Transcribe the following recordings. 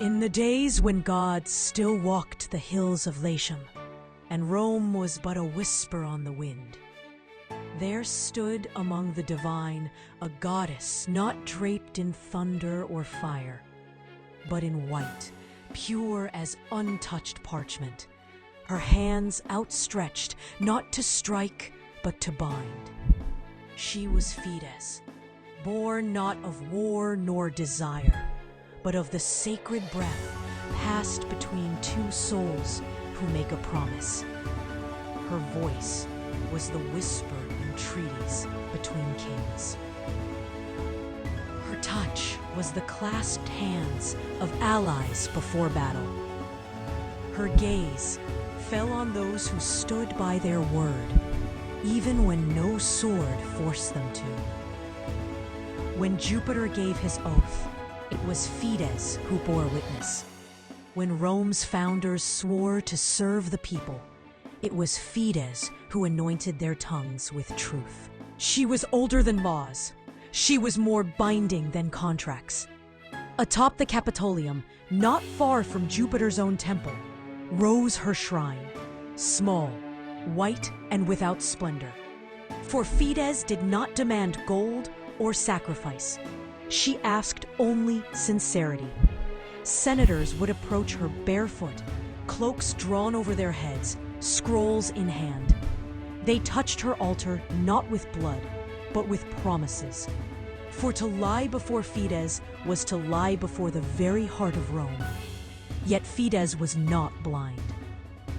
In the days when gods still walked the hills of Latium, and Rome was but a whisper on the wind, there stood among the divine a goddess not draped in thunder or fire, but in white, pure as untouched parchment, her hands outstretched not to strike but to bind. She was Fides, born not of war nor desire, but of the sacred breath passed between two souls who make a promise. Her voice was the whisper in treaties between kings. Her touch was the clasped hands of allies before battle. Her gaze fell on those who stood by their word, even when no sword forced them to. When Jupiter gave his oath, it was Fides who bore witness. When Rome's founders swore to serve the people, it was Fides who anointed their tongues with truth. She was older than laws. She was more binding than contracts. Atop the Capitolium, not far from Jupiter's own temple, rose her shrine, small, white, and without splendor. For Fides did not demand gold or sacrifice. She asked only sincerity. Senators would approach her barefoot, cloaks drawn over their heads, scrolls in hand. They touched her altar not with blood, but with promises. For to lie before Fides was to lie before the very heart of Rome. Yet Fides was not blind.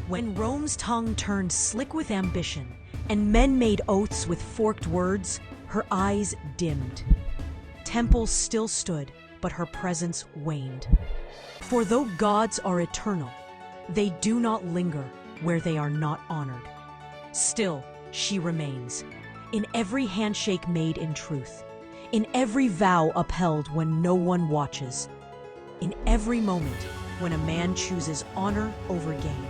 When Rome's tongue turned slick with ambition, and men made oaths with forked words, her eyes dimmed. Temples still stood, but her presence waned. For though gods are eternal, they do not linger where they are not honored. Still, she remains, in every handshake made in truth, in every vow upheld when no one watches, in every moment when a man chooses honor over gain.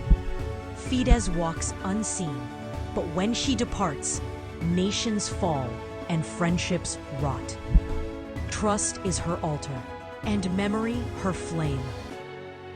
Fides walks unseen, but when she departs, nations fall and friendships rot. Trust is her altar, and memory her flame.